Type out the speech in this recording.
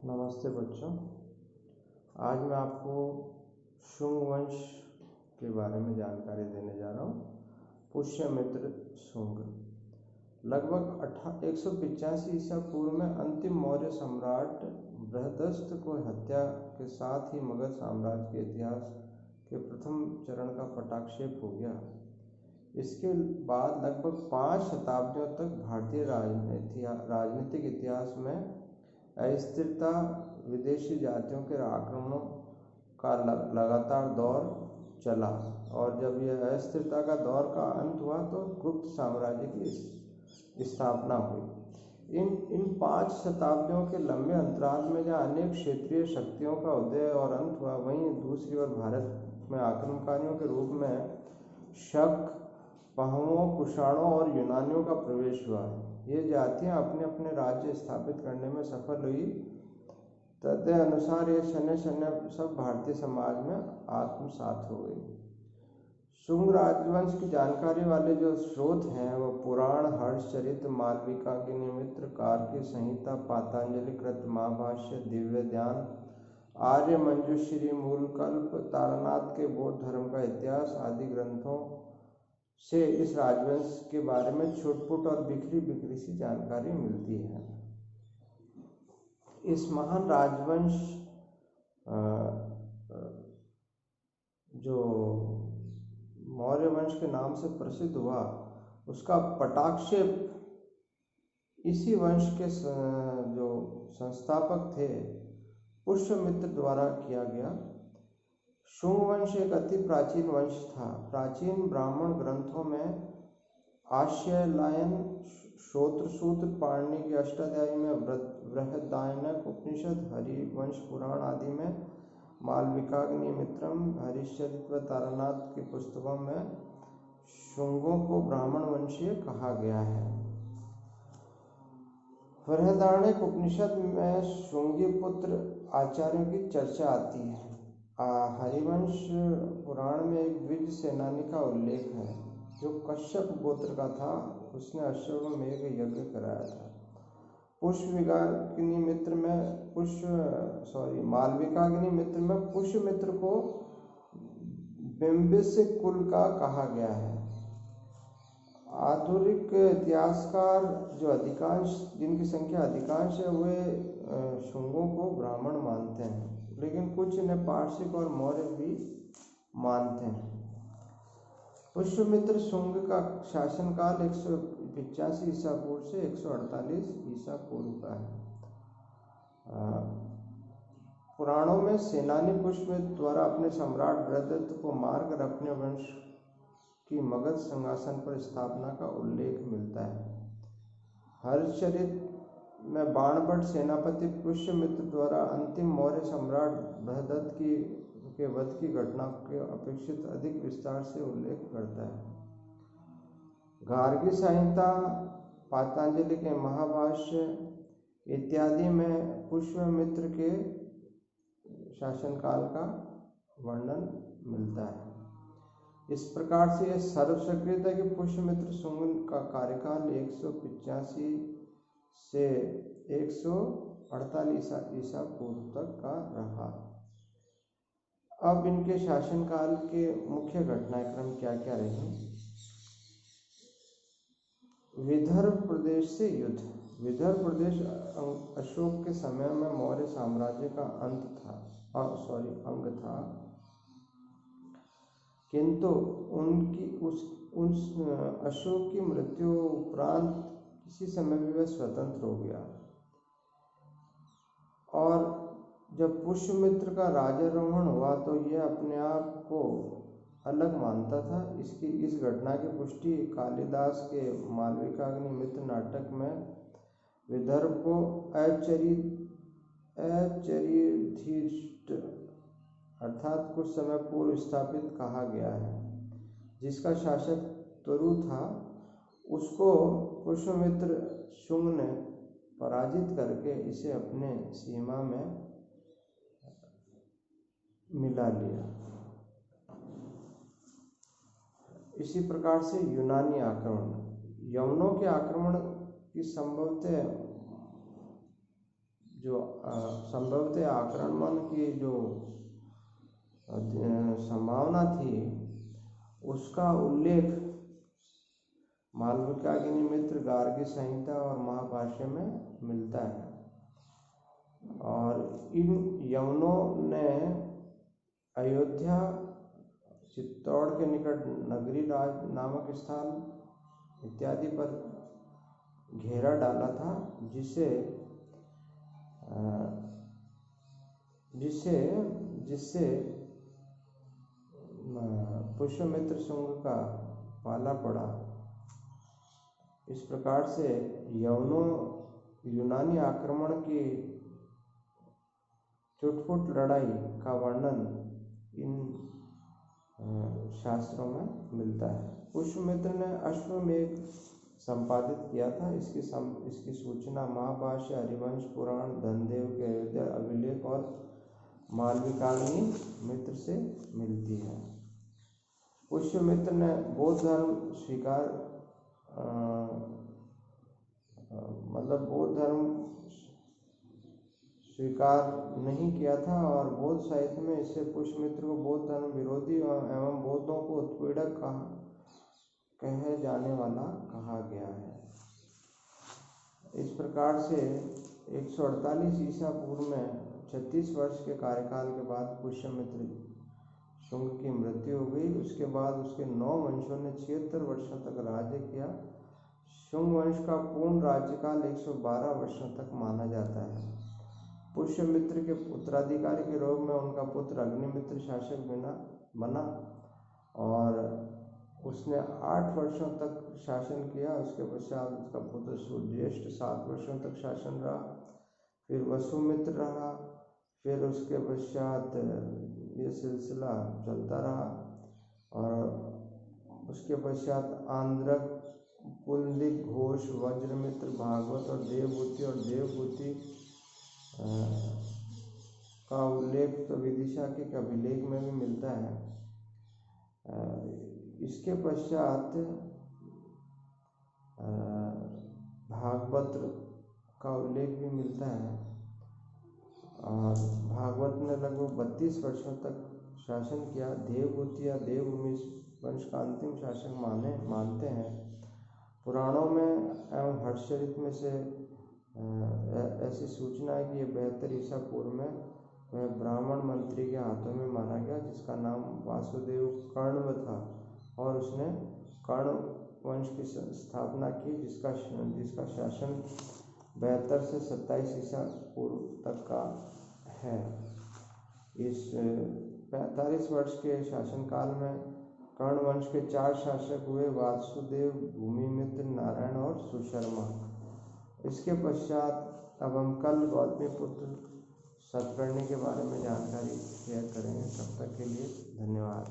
नमस्ते बच्चों। आज मैं आपको शुंग वंश के बारे में जानकारी देने जा रहा हूँ। पुष्यमित्र शुंग लगभग 185 ईसा पूर्व में अंतिम मौर्य सम्राट बृहदस्थ को हत्या के साथ ही मगध साम्राज्य के इतिहास के प्रथम चरण का पटाक्षेप हो गया। इसके बाद लगभग 5 शताब्दियों तक भारतीय राजनीतिक इतिहास में अस्थिरता, विदेशी जातियों के आक्रमणों का लगातार दौर चला और जब यह अस्थिरता का दौर का अंत हुआ तो गुप्त साम्राज्य की स्थापना हुई। इन 5 शताब्दियों के लंबे अंतराल में जहाँ अनेक क्षेत्रीय शक्तियों का उदय और अंत हुआ, वहीं दूसरी ओर भारत में आक्रमणकारियों के रूप में शक, पहवों, कुषाणों और यूनानियों का प्रवेश हुआ। ये जातियां अपने अपने राज्य स्थापित करने में सफल हुई। तदनुसार ये शन्य सब भारतीय समाज में आत्मसात हो गई। शुंग राजवंश की जानकारी वाले जो स्रोत हैं वह पुराण, हर्षचरित, मालविकाग्निमित्र, कार्की संहिता, पातंजलि कृत महाभाष्य, दिव्य ध्यान, आर्य मंजूश्री, मूलकल्प, तारानाथ के बौद्ध धर्म का इतिहास आदि ग्रंथों से इस राजवंश के बारे में छुटपुट और बिखरी सी जानकारी मिलती है। इस महान राजवंश जो मौर्य वंश के नाम से प्रसिद्ध हुआ, उसका पटाक्षेप इसी वंश के जो संस्थापक थे पुष्यमित्र द्वारा किया गया। शुंग वंश एक अति प्राचीन वंश था। प्राचीन ब्राह्मण ग्रंथों में आश्यलायन, श्रोत्रसूत्र, पाणिनि की अष्टाध्यायी में बृहदारण्यक उपनिषद, हरिवंश पुराण आदि में मालविकाग्निमित्रम, हरिश्चरित व तारानाथ की पुस्तकों में शुंगों को ब्राह्मण वंशीय कहा गया है। बृहदारण्यक उपनिषद में शुंगी पुत्र आचार्यों की चर्चा आती है। हरिवंश पुराण में एक द्विज सेनानी का उल्लेख है जो कश्यप गोत्र का था। उसने अश्वमेध यज्ञ कराया था। मालविकाग्निमित्र में पुष्यमित्र को बिंबिस कुल का कहा गया है। आधुनिक इतिहासकार जिनकी संख्या अधिकांश है, वे शुंगों को ब्राह्मण मानते हैं, लेकिन कुछ इन्हें पारसिक और मौर्य भी मानते हैं। पुष्यमित्र शुंग का शासनकाल 185 ईसा पूर्व से 148 ईसा पूर्व का है। पुराणों में सेनानी पुष्यमित्र द्वारा अपने सम्राट बृहदत्त को मारकर अपने वंश की मगध सिंहासन पर स्थापना का उल्लेख मिलता है। हर्षचरित में बाणभट्ट सेनापति पुष्यमित्र द्वारा अंतिम मौर्य सम्राट बृहदत्त के वध की घटना के अपेक्षित अधिक विस्तार से उल्लेख करता है। गार्गी संहिता, पातंजलि के महाभाष्य इत्यादि में पुष्यमित्र के शासनकाल का वर्णन मिलता है। इस प्रकार से यह सर्वस्वीकृत है कि पुष्यमित्र शुंग का कार्यकाल 185 से 148 ईसा पूर्व तक का रहा। अब इनके शासनकाल के मुख्य घटनाक्रम क्या क्या रहे? विदर्भ प्रदेश से युद्ध। विदर्भ प्रदेश अशोक के समय में मौर्य साम्राज्य का अंग था, किंतु अशोक की मृत्यु उपरांत किसी समय भी वह स्वतंत्र हो गया। और जब पुष्यमित्र का राज्यारोहण हुआ तो यह अपने आप को अलग मानता था। इस घटना की पुष्टि कालिदास के मालविकाग्निमित्र नाटक में विदर्भ को अचरिधिष्ट अर्थात कुछ समय पूर्व स्थापित कहा गया है। जिसका शासक तरु था, उसको पुष्यमित्र शुंग ने पराजित करके इसे अपने सीमा में मिला लिया। इसी प्रकार से यूनानी आक्रमण, यवनों के आक्रमण की संभवतः जो संभवतः आक्रमण की जो संभावना थी उसका उल्लेख मालविकाग्नि मित्र, गार्गी संहिता और महाभाष्य में मिलता है। और इन यवनों ने अयोध्या, चित्तौड़ के निकट नगरी राज नामक स्थान इत्यादि पर घेरा डाला था, जिसे जिससे जिससे पुष्यमित्र शुंग का पाला पड़ा। इस प्रकार से यवनों यूनानी आक्रमण की चुटपुट लड़ाई का वर्णन इन शास्त्रों में मिलता है। पुष्यमित्र ने अश्वमेध संपादित किया था। इसकी सूचना महाभाष्य, हरिवंश पुराण, धनदेव के अयोध्या अभिलेख और मालविकाग्नि मित्र से मिलती है। पुष्यमित्र ने बौद्ध धर्म स्वीकार नहीं किया था और बौद्ध साहित्य में इससे पुष्यमित्र को बौद्ध धर्म विरोधी एवं बौद्धों को उत्पीड़क कहे जाने वाला कहा गया है। इस प्रकार से 148 ईसा पूर्व में 36 वर्ष के कार्यकाल के बाद पुष्यमित्र शुंग की मृत्यु हो गई। उसके बाद उसके 9 वंशों ने 76 वर्षों तक राज्य किया। शुंग वंश का पूर्ण राज्यकाल 112 वर्षों तक माना जाता है। पुष्यमित्र के उत्तराधिकारी के रूप में उनका पुत्र अग्निमित्र शासक बना और उसने 8 वर्षों तक शासन किया। उसके पश्चात उसका पुत्र सुज्येष्ठ 7 वर्षों तक शासन रहा, फिर वसुमित्र रहा, फिर उसके पश्चात ये सिलसिला चलता रहा और उसके पश्चात आंध्रक, पुलदिक, घोष, वज्रमित्र, भागवत और देवभूति का उल्लेख तो विदिशा के अभिलेख में भी मिलता है। इसके पश्चात भागवत का उल्लेख भी मिलता है और भागवत ने लगभग 32 वर्षों तक शासन किया। देवभूति या देवभूमि वंश का अंतिम शासक मानते हैं। पुराणों में एवं हर्षचरित में से ऐसी सूचना है कि ये 72 ईसा पूर्व में वह ब्राह्मण मंत्री के हाथों में मारा गया, जिसका नाम वासुदेव कण्व था और उसने कण्व वंश की स्थापना की, जिसका शासन 72 से 27 ईसा पूर्व तक का है। इस 45 वर्ष के शासनकाल में कर्ण वंश के 4 शासक हुए, वासुदेव, भूमिमित्र, नारायण और सुशर्मा। इसके पश्चात अब हम कल गौतमीपुत्र सतकर्णी के बारे में जानकारी शेयर करेंगे। तब तक के लिए धन्यवाद।